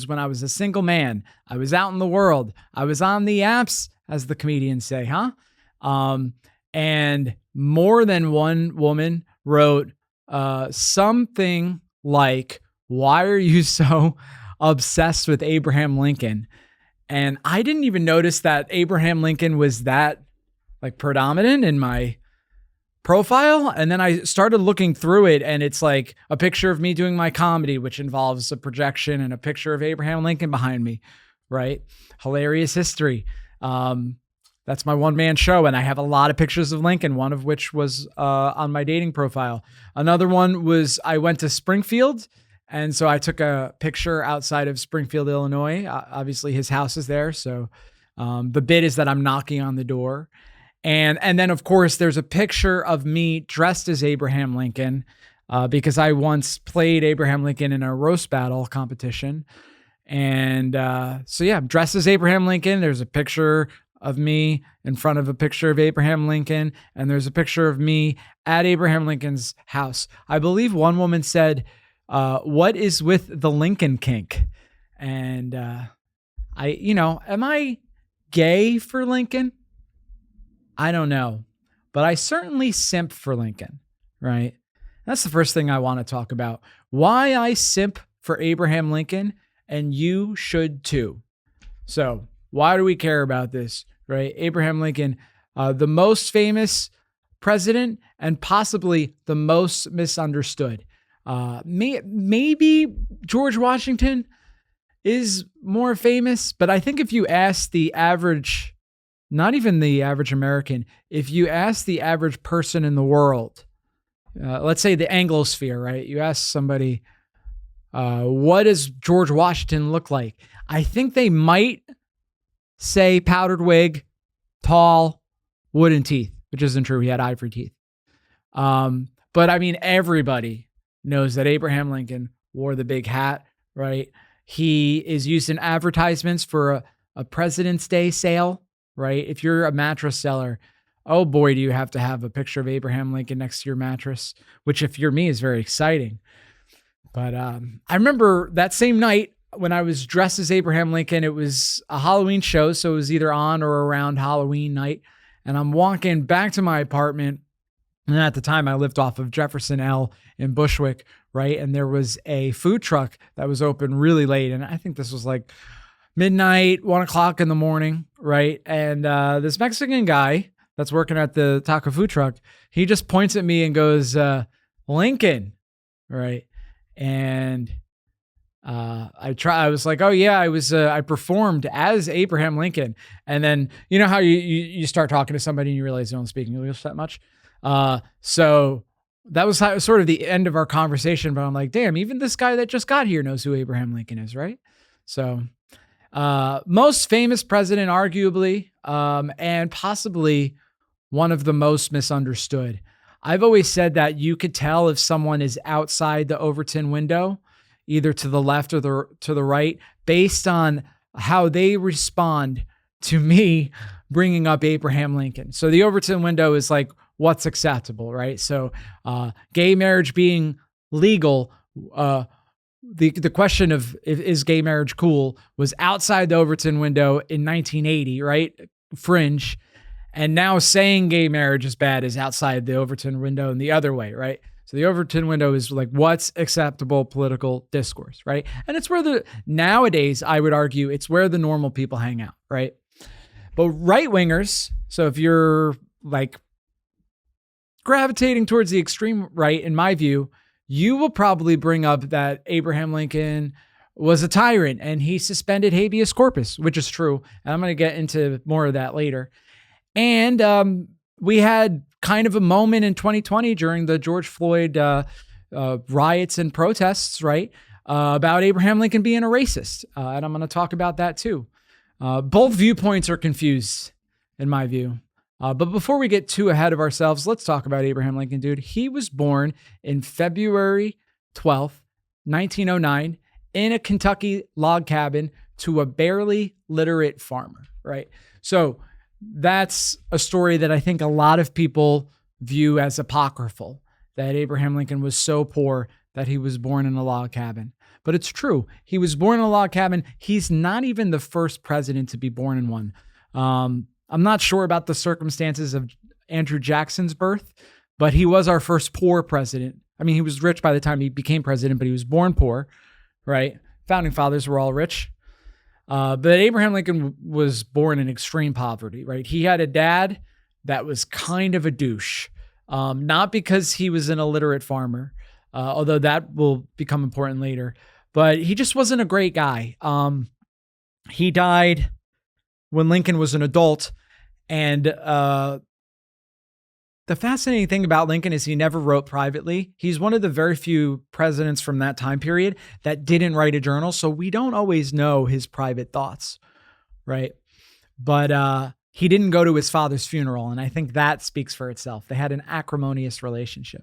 when I was a single man. I was out in the world. I was on the apps, as the comedians say, huh? And more than one woman wrote something like, "Why are you so obsessed with Abraham Lincoln?" And I didn't even notice that Abraham Lincoln was that like predominant in my profile. And then I started looking through it, and it's like a picture of me doing my comedy, which involves a projection, and a picture of Abraham Lincoln behind me, right? Hilarious history. That's my one-man show, and I have a lot of pictures of Lincoln, one of which was on my dating profile. Another one was I went to Springfield, and so I took a picture outside of Springfield, Illinois. Obviously, his house is there, so the bit is that I'm knocking on the door. And then, of course, there's a picture of me dressed as Abraham Lincoln because I once played Abraham Lincoln in a roast battle competition. And so, yeah, I'm dressed as Abraham Lincoln. There's a picture of me in front of a picture of Abraham Lincoln, and there's a picture of me at Abraham Lincoln's house. I believe one woman said, "What is with the Lincoln kink?" And am I gay for Lincoln? I don't know, but I certainly simp for Lincoln, right? That's the first thing I want to talk about. Why I simp for Abraham Lincoln, and you should too. So why do we care about this, right? Abraham Lincoln, the most famous president and possibly the most misunderstood. Maybe George Washington is more famous, but I think if you ask the average, not even the average American, if you ask the average person in the world, let's say the Anglosphere, right? You ask somebody, what does George Washington look like? I think they might say powdered wig, tall, wooden teeth, which isn't true. He had ivory teeth. But I mean, everybody knows that Abraham Lincoln wore the big hat, right? He is used in advertisements for a President's Day sale, right? If you're a mattress seller, oh boy, do you have to have a picture of Abraham Lincoln next to your mattress, which if you're me is very exciting. But I remember that same night, when I was dressed as Abraham Lincoln, it was a Halloween show, so it was either on or around Halloween night. And I'm walking back to my apartment. And at the time, I lived off of Jefferson L in Bushwick, right? And there was a food truck that was open really late. And I think this was like midnight, 1 o'clock in the morning, right? And this Mexican guy that's working at the taco food truck, he just points at me and goes, Lincoln, right? And I was like, oh yeah, I performed as Abraham Lincoln. And then, you know how you start talking to somebody and you realize they don't speak English that much. So that was sort of the end of our conversation, but I'm like, damn, even this guy that just got here knows who Abraham Lincoln is, right? So, most famous president, arguably, and possibly one of the most misunderstood. I've always said that you could tell if someone is outside the Overton window, either to the left or to the right, based on how they respond to me bringing up Abraham Lincoln. So the Overton window is like, what's acceptable, right? So gay marriage being legal, the question of is gay marriage cool was outside the Overton window in 1980, right? Fringe. And now saying gay marriage is bad is outside the Overton window and the other way, right? So the Overton window is like what's acceptable political discourse, right? And it's where nowadays, I would argue, it's where the normal people hang out, right? But right-wingers, so if you're like gravitating towards the extreme right, in my view, you will probably bring up that Abraham Lincoln was a tyrant and he suspended habeas corpus, which is true. And I'm going to get into more of that later. And we had kind of a moment in 2020 during the George Floyd riots and protests, right? About Abraham Lincoln being a racist. And I'm going to talk about that too. Both viewpoints are confused in my view. But before we get too ahead of ourselves, let's talk about Abraham Lincoln, dude. He was born in February 12th, 1909 in a Kentucky log cabin to a barely literate farmer, right? So that's a story that I think a lot of people view as apocryphal, that Abraham Lincoln was so poor that he was born in a log cabin. but it's true. He was born in a log cabin. He's not even the first president to be born in one. I'm not sure about the circumstances of Andrew Jackson's birth, but he was our first poor president. I mean, he was rich by the time he became president, but he was born poor, right? Founding fathers were all rich. But Abraham Lincoln was born in extreme poverty, right? He had a dad that was kind of a douche, not because he was an illiterate farmer, although that will become important later, but he just wasn't a great guy. He died when Lincoln was an adult, and the fascinating thing about Lincoln is he never wrote privately. He's one of the very few presidents from that time period that didn't write a journal, so we don't always know his private thoughts, right? But he didn't go to his father's funeral, and I think that speaks for itself. They had an acrimonious relationship.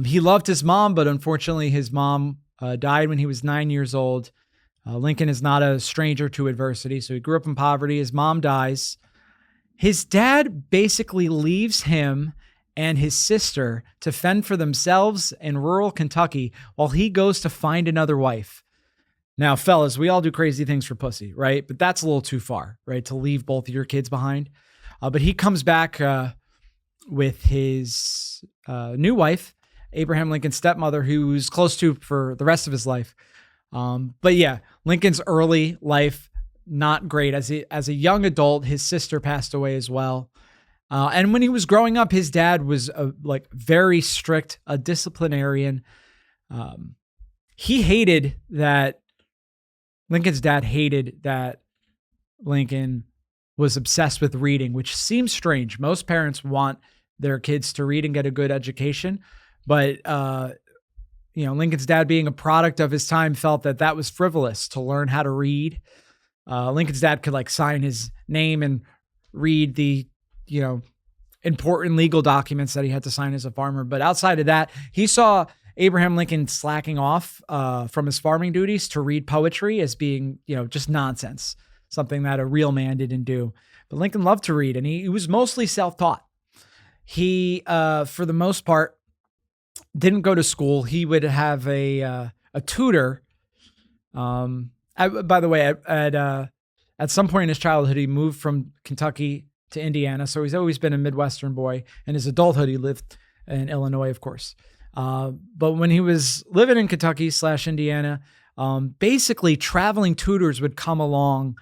He loved his mom, but unfortunately his mom died when he was 9 years old. Lincoln is not a stranger to adversity, so he grew up in poverty. His mom dies. His dad basically leaves him and his sister to fend for themselves in rural Kentucky while he goes to find another wife. Now, fellas, we all do crazy things for pussy, right? But that's a little too far, right? To leave both of your kids behind. But he comes back with his new wife, Abraham Lincoln's stepmother, who's close to for the rest of his life. But yeah, Lincoln's early life, not great. As a young adult, his sister passed away as well. And when he was growing up, his dad was very strict, a disciplinarian. Lincoln's dad hated that Lincoln was obsessed with reading, which seems strange. Most parents want their kids to read and get a good education. But, Lincoln's dad, being a product of his time, felt that was frivolous to learn how to read. Lincoln's dad could sign his name and read the, important legal documents that he had to sign as a farmer. But outside of that, he saw Abraham Lincoln slacking off from his farming duties to read poetry as being, just nonsense, something that a real man didn't do. But Lincoln loved to read, and he was mostly self-taught. He, for the most part, didn't go to school. He would have a tutor. By the way, at some point in his childhood, he moved from Kentucky to Indiana. So he's always been a Midwestern boy. In his adulthood, he lived in Illinois, of course. But when he was living in Kentucky / Indiana, basically traveling tutors would come along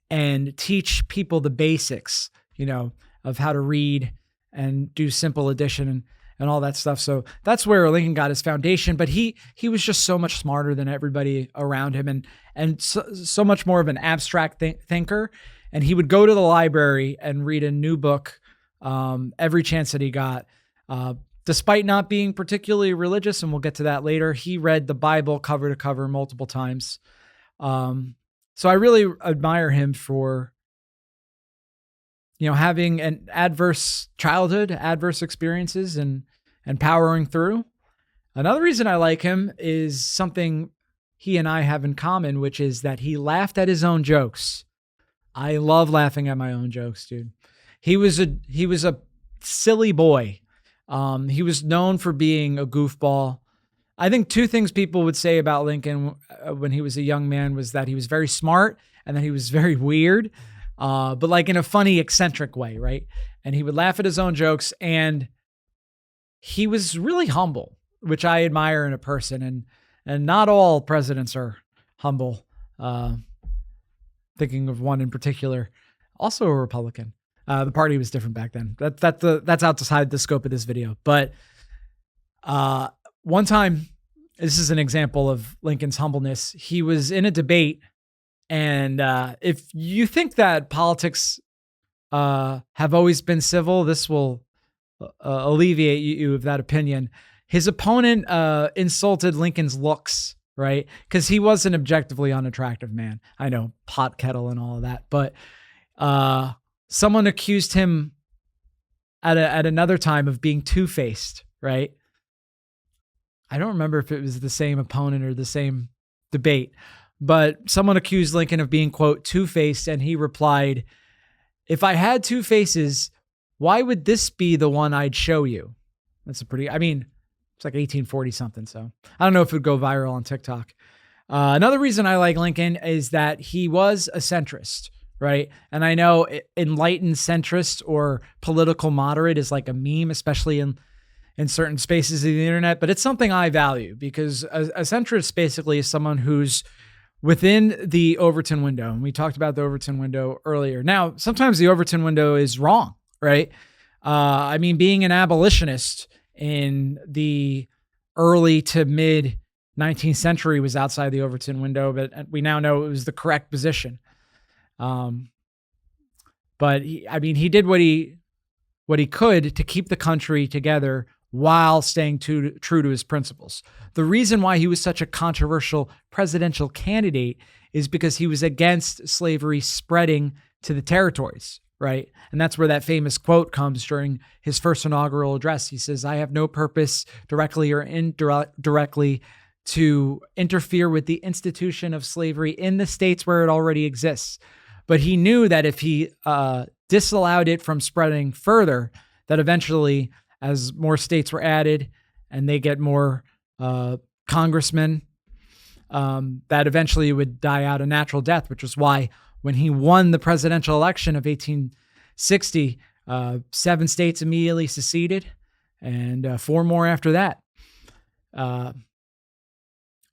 and teach people the basics, of how to read and do simple addition and all that stuff. So that's where Lincoln got his foundation, but he was just so much smarter than everybody around him and so much more of an abstract thinker. And he would go to the library and read a new book every chance that he got. Despite not being particularly religious, and we'll get to that later, he read the Bible cover to cover multiple times. So I really admire him for having an adverse childhood, adverse experiences, and powering through. Another reason I like him is something he and I have in common, which is that he laughed at his own jokes. I love laughing at my own jokes, dude. He was a silly boy. He was known for being a goofball. I think two things people would say about Lincoln when he was a young man was that he was very smart and that he was very weird. But in a funny, eccentric way, right? And he would laugh at his own jokes, and he was really humble, which I admire in a person. And not all presidents are humble. Thinking of one in particular, also a Republican. The party was different back then. That's outside the scope of this video. But one time, this is an example of Lincoln's humbleness. He was in a debate. And if you think that politics have always been civil, this will alleviate you of that opinion. His opponent insulted Lincoln's looks, right? Because he was an objectively unattractive man. I know, pot kettle and all of that. But someone accused him at another time of being two-faced, right? I don't remember if it was the same opponent or the same debate. But someone accused Lincoln of being, quote, two-faced, and he replied, "If I had two faces, why would this be the one I'd show you?" That's it's like 1840 something. So I don't know if it would go viral on TikTok. Another reason I like Lincoln is that he was a centrist, right? And I know enlightened centrist or political moderate is like a meme, especially in certain spaces of the internet, but it's something I value because a centrist basically is someone who's within the Overton window. And we talked about the Overton window earlier. Now, sometimes the Overton window is wrong, right? I mean, being an abolitionist in the early to mid 19th century was outside the Overton window, but we now know it was the correct position. But he did what he could to keep the country together while staying true to his principles. The reason why he was such a controversial presidential candidate is because he was against slavery spreading to the territories, right? And that's where that famous quote comes during his first inaugural address. He says, "I have no purpose directly or indirectly to interfere with the institution of slavery in the states where it already exists." But he knew that if he disallowed it from spreading further, that eventually, as more states were added and they get more congressmen, that eventually would die out a natural death, which was why when he won the presidential election of 1860, 7 states immediately seceded and 4 more after that.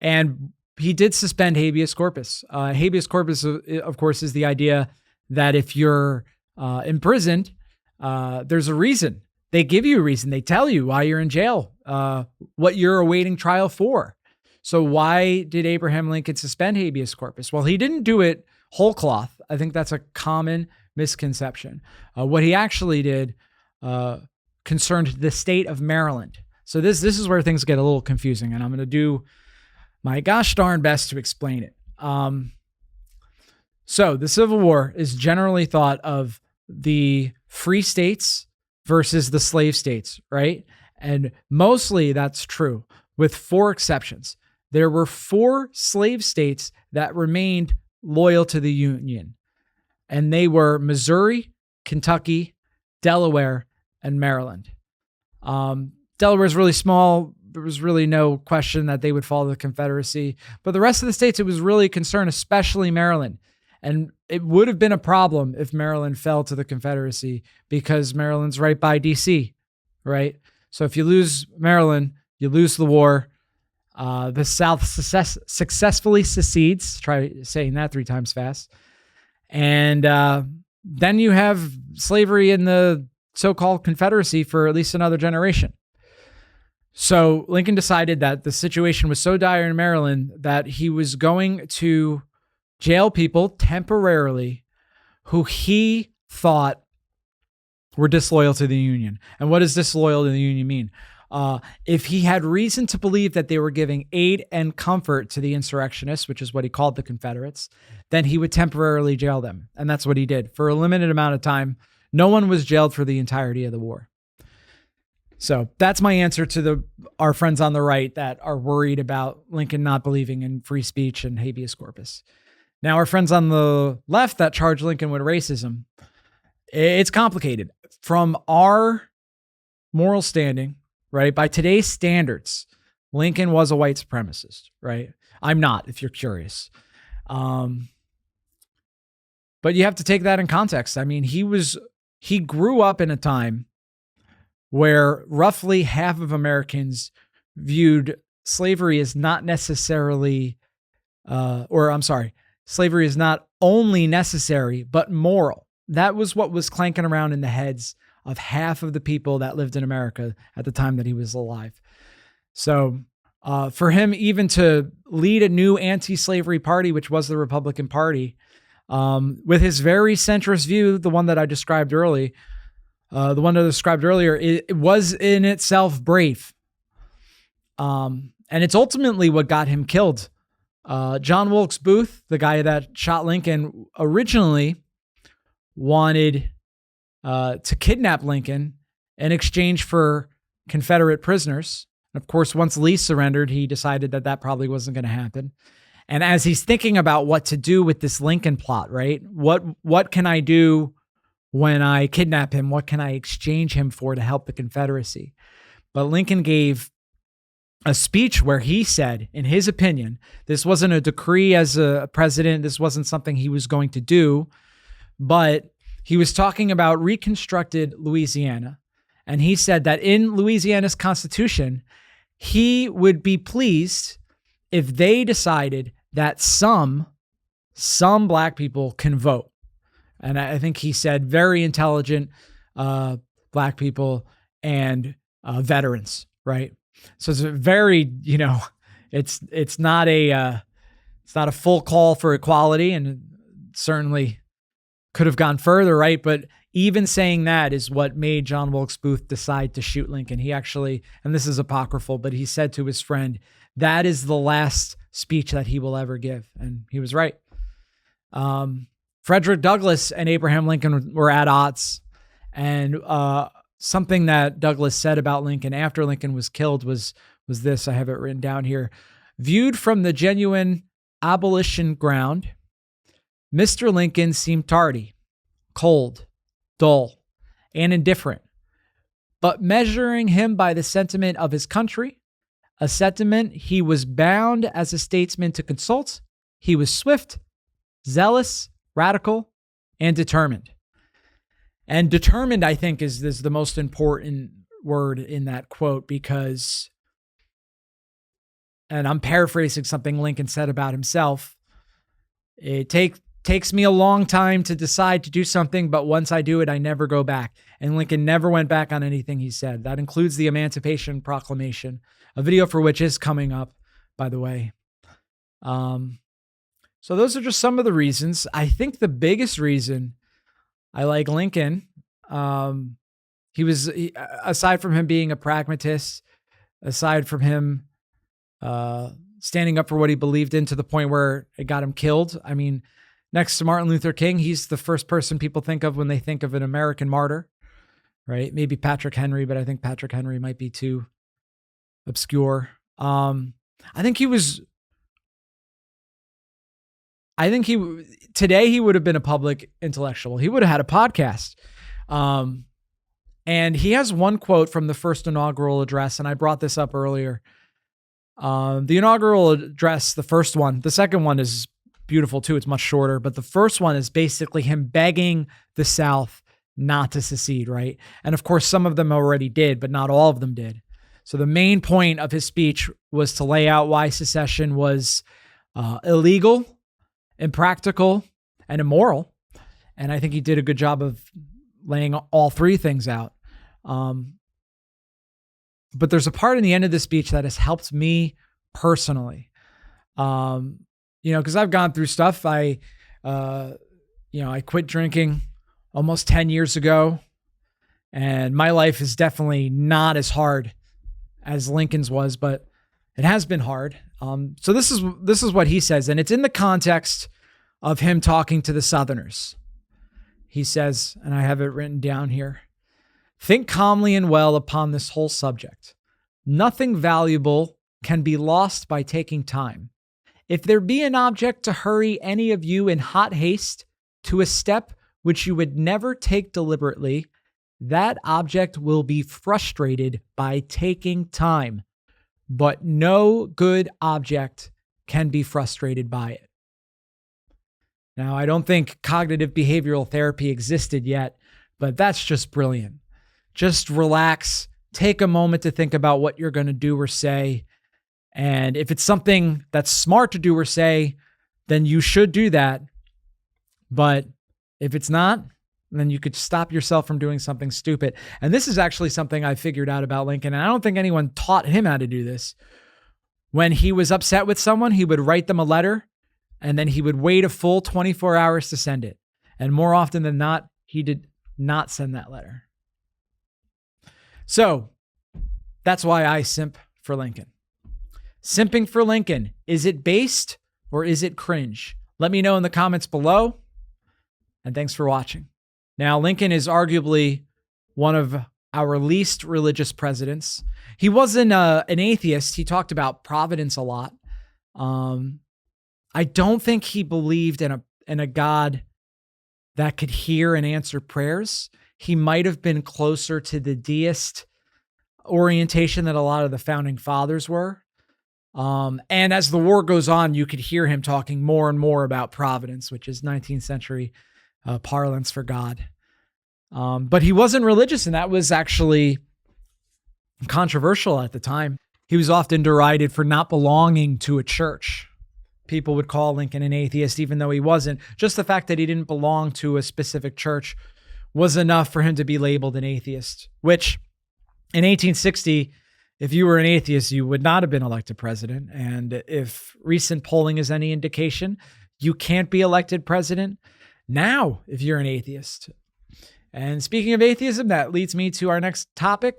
And he did suspend habeas corpus. Habeas corpus, of course, is the idea that if you're imprisoned, there's a reason. They give you a reason. They tell you why you're in jail, what you're awaiting trial for. So why did Abraham Lincoln suspend habeas corpus? Well, he didn't do it whole cloth. I think that's a common misconception. What he actually did concerned the state of Maryland. So this is where things get a little confusing, and I'm going to do my gosh darn best to explain it. So the Civil War is generally thought of the free states versus the slave states, right? And mostly that's true, with 4 exceptions. There were 4 slave states that remained loyal to the Union, and they were Missouri, Kentucky, Delaware, and Maryland. Delaware is really small. There was really no question that they would follow the Confederacy. But the rest of the states, it was really a concern, especially Maryland. And it would have been a problem if Maryland fell to the Confederacy because Maryland's right by D.C., right? So if you lose Maryland, you lose the war. The South successfully secedes. Try saying that 3 times fast. And then you have slavery in the so-called Confederacy for at least another generation. So Lincoln decided that the situation was so dire in Maryland that he was going to jail people temporarily who he thought were disloyal to the Union. And what does disloyal to the Union mean? If he had reason to believe that they were giving aid and comfort to the insurrectionists, which is what he called the Confederates, then he would temporarily jail them. And that's what he did. For a limited amount of time, no one was jailed for the entirety of the war. So that's my answer to our friends on the right that are worried about Lincoln not believing in free speech and habeas corpus. Now, our friends on the left that charge Lincoln with racism, it's complicated. From our moral standing, right, by today's standards, Lincoln was a white supremacist, right? I'm not, if you're curious. But you have to take that in context. I mean, he grew up in a time where roughly half of Americans viewed slavery as not necessarily, slavery is not only necessary, but moral. That was what was clanking around in the heads of half of the people that lived in America at the time that he was alive. So for him even to lead a new anti-slavery party, which was the Republican Party, with his very centrist view, the one that I described earlier, it was in itself brave. And it's ultimately what got him killed. John Wilkes Booth, the guy that shot Lincoln, originally wanted to kidnap Lincoln in exchange for Confederate prisoners. Of course, once Lee surrendered, he decided that probably wasn't going to happen. And as he's thinking about what to do with this Lincoln plot, right? What can I do when I kidnap him? What can I exchange him for to help the Confederacy? But Lincoln gave a speech where he said, in his opinion, this wasn't a decree as a president. This wasn't something he was going to do, but he was talking about reconstructed Louisiana. And he said that in Louisiana's constitution, he would be pleased if they decided that some black people can vote. And I think he said very intelligent black people and veterans, right? So it's a very, it's not a full call for equality, and certainly could have gone further, right? But even saying that is what made John Wilkes Booth decide to shoot Lincoln. He actually, and this is apocryphal, but he said to his friend, that is the last speech that he will ever give. And he was right. Frederick Douglass and Abraham Lincoln were at odds. And something that Douglass said about Lincoln after Lincoln was killed was this. I have it written down here. Viewed from the genuine abolition ground, Mr. Lincoln seemed tardy, cold, dull, and indifferent. But measuring him by the sentiment of his country, a sentiment he was bound as a statesman to consult, he was swift, zealous, radical, and determined. And determined, I think, is the most important word in that quote, because, and I'm paraphrasing something Lincoln said about himself, it takes me a long time to decide to do something, but once I do it, I never go back. And Lincoln never went back on anything he said. That includes the Emancipation Proclamation, a video for which is coming up, by the way. So those are just some of the reasons. I think the biggest reason I like Lincoln, aside from him being a pragmatist, aside from him standing up for what he believed in to the point where it got him killed. I mean, next to Martin Luther King, he's the first person people think of when they think of an American martyr, right? Maybe Patrick Henry, but I think Patrick Henry might be too obscure. Today he would have been a public intellectual. He would have had a podcast. And he has one quote from the first inaugural address, and I brought this up earlier. The inaugural address, the first one, the second one is beautiful too. It's much shorter, but the first one is basically him begging the South not to secede, right? And of course, some of them already did, but not all of them did. So the main point of his speech was to lay out why secession was illegal, impractical, and immoral. And I think he did a good job of laying all three things out. But there's a part in the end of the speech that has helped me personally. Because I've gone through stuff. I quit drinking almost 10 years ago, and my life is definitely not as hard as Lincoln's was, but it has been hard. So this is what he says, and it's in the context of him talking to the Southerners. He says, and I have it written down here, think calmly and well upon this whole subject. Nothing valuable can be lost by taking time. If there be an object to hurry any of you in hot haste to a step which you would never take deliberately, that object will be frustrated by taking time. But no good object can be frustrated by it. Now, I don't think cognitive behavioral therapy existed yet, but that's just brilliant. Just relax, take a moment to think about what you're going to do or say. And if it's something that's smart to do or say, then you should do that. But if it's not, then you could stop yourself from doing something stupid. And this is actually something I figured out about Lincoln, and I don't think anyone taught him how to do this. When he was upset with someone, he would write them a letter, and then he would wait a full 24 hours to send it. And more often than not, he did not send that letter. So that's why I simp for Lincoln. Simping for Lincoln, is it based or is it cringe? Let me know in the comments below. And thanks for watching. Now, Lincoln is arguably one of our least religious presidents. He wasn't an atheist. He talked about providence a lot. I don't think he believed in a God that could hear and answer prayers. He might have been closer to the deist orientation that a lot of the founding fathers were. And as the war goes on, you could hear him talking more and more about providence, which is 19th century parlance for God. But he wasn't religious, and that was actually controversial at the time. He was often derided for not belonging to a church. People would call Lincoln an atheist, even though he wasn't. Just the fact that he didn't belong to a specific church was enough for him to be labeled an atheist, which in 1860, if you were an atheist, you would not have been elected president. And if recent polling is any indication, you can't be elected president now if you're an atheist. And speaking of atheism, that leads me to our next topic,